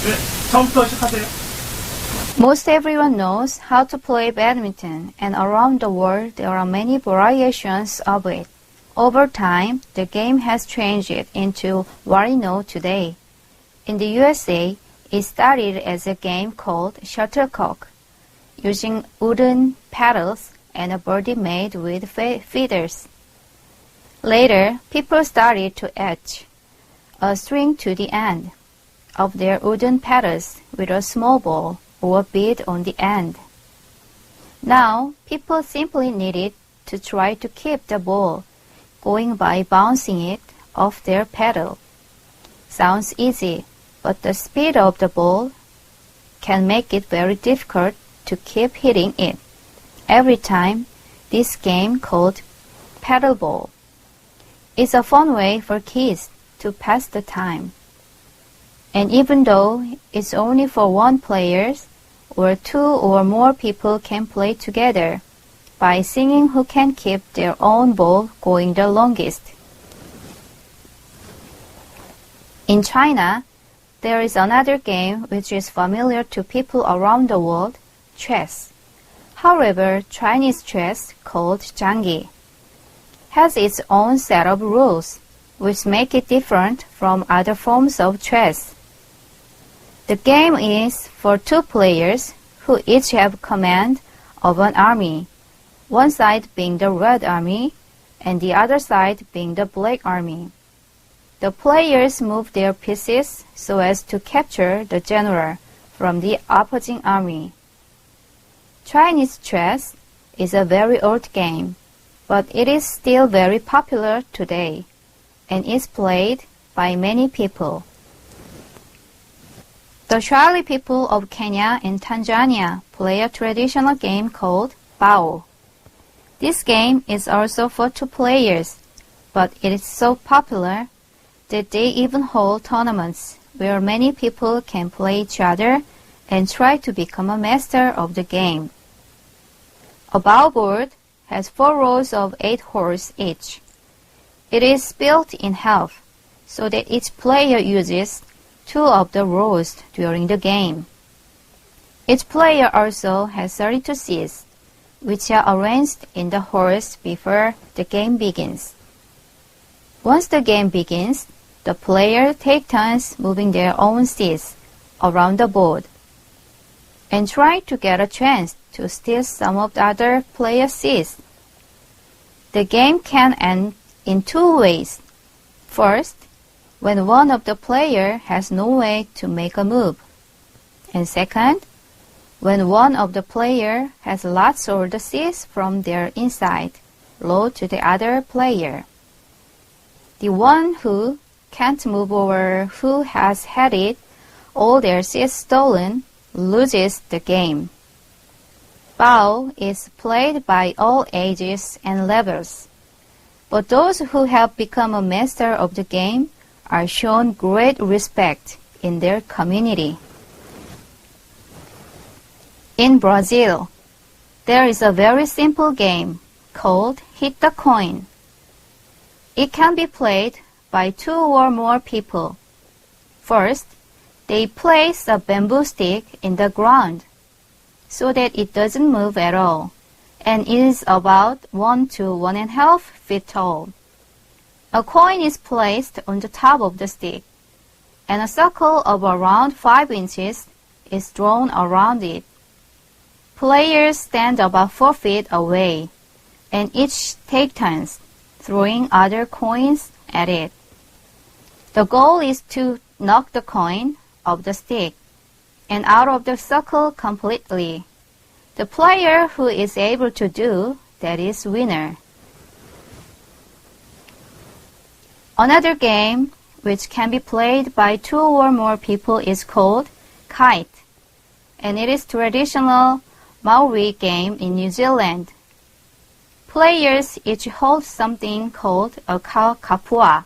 네, 처음부터 시작하세요. Most everyone knows how to play badminton, and around the world there are many variations of it. Over time, the game has changed it into what we know today. In the USA, it started as a game called shuttlecock, using wooden paddles and a birdie made with feathers. Later, people started to attach a string to the end of their wooden paddles with a small ball or bead on the end. Now, people simply needed to try to keep the ball going by bouncing it off their paddle. Sounds easy, but the speed of the ball can make it very difficult to keep hitting it every time. This game called paddleball is a fun way for kids to pass the time. And even though it's only for one player, or two or more people can play together by singing who can keep their own ball going the longest. In China, there is another game which is familiar to people around the world, chess. However, Chinese chess, called Zhanggi, has its own set of rules, which make it different from other forms of chess. The game is for two players who each have command of an army, one side being the Red Army and the other side being the Black Army. The players move their pieces so as to capture the general from the opposing army. Chinese chess is a very old game, but it is still very popular today and is played by many people. The Swahili people of Kenya and Tanzania play a traditional game called bao. This game is also for two players, but it is so popular that they even hold tournaments where many people can play each other and try to become a master of the game. A bao board has 4 rows of 8 holes each. It is split in half so that each player uses 2 of the rows during the game. Each player also has 32 seeds, which are arranged in the holes before the game begins. Once the game begins, the players take turns moving their own seeds around the board and try to get a chance to steal some of the other players' seeds. The game can end in 2 ways. First, when one of the players has no way to make a move. And second, when one of the players has lots of the seeds from their inside low to the other player. The one who can't move or who has had it all their seeds stolen loses the game. Bao is played by all ages and levels, but those who have become a master of the game are shown great respect in their community. In Brazil, there is a very simple game called Hit the Coin. It can be played by 2 or more people. First, they place a bamboo stick in the ground so that it doesn't move at all, and it is about 1 to 1.5 feet tall. A coin is placed on the top of the stick, and a circle of around 5 inches is drawn around it. Players stand about 4 feet away, and each take turns throwing other coins at it. The goal is to knock the coin off the stick and out of the circle completely. The player who is able to do that is winner. Another game which can be played by 2 or more people is called kite, and it is traditional Maori game in New Zealand. Players each hold something called a kapua,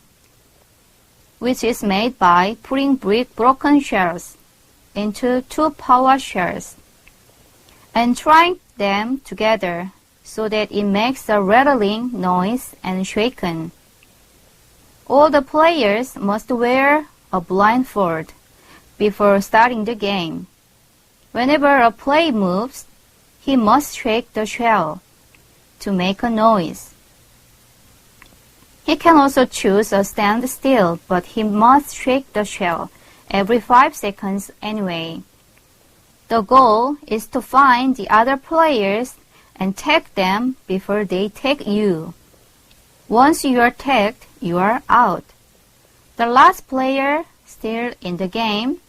which is made by putting broken shells into 2 power shells and trying them together so that it makes a rattling noise and shaken. All the players must wear a blindfold before starting the game. Whenever a player moves, he must shake the shell to make a noise. He can also choose a standstill, but he must shake the shell every 5 seconds anyway. The goal is to find the other players and tag them before they tag you. Once you are tagged, you are out. The last player still in the game,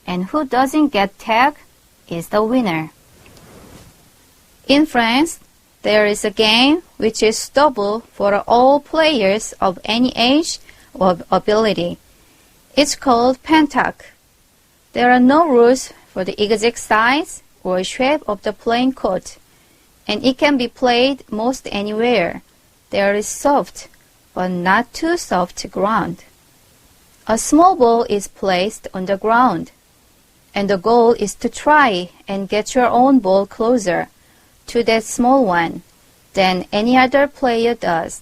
and who doesn't get tagged is the winner. In France, there is a game which is suitable for all players of any age or ability. It's called Pentac. There are no rules for the exact size or shape of the playing court, and it can be played most anywhere. There is soft, but not too soft ground. A small ball is placed on the ground, and the goal is to try and get your own ball closer to that small one than any other player does.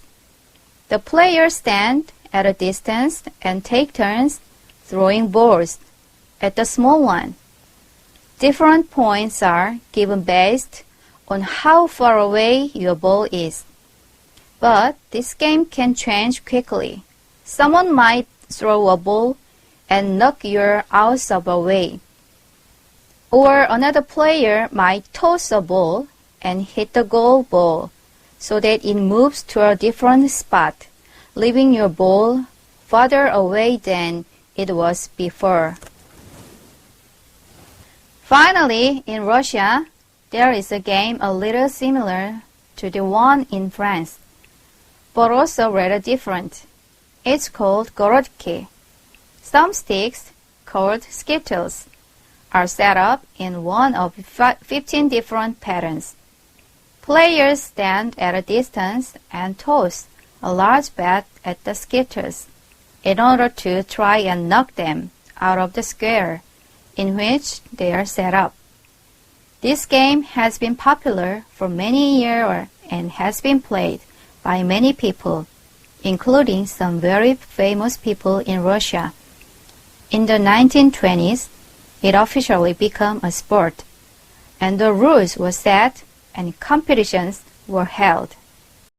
The players stand at a distance and take turns throwing balls at the small one. Different points are given based on how far away your ball is. But this game can change quickly. Someone might throw a ball and knock your outside away. Or another player might toss a ball and hit the goal ball so that it moves to a different spot, leaving your ball farther away than it was before. Finally, in Russia, there is a game a little similar to the one in France, but also rather different. It's called Gorodki. Some sticks, called skittles, are set up in one of 15 different patterns. Players stand at a distance and toss a large bat at the skittles in order to try and knock them out of the square in which they are set up. This game has been popular for many years and has been played by many people, including some very famous people in Russia. In the 1920s, it officially became a sport, and the rules were set and competitions were held.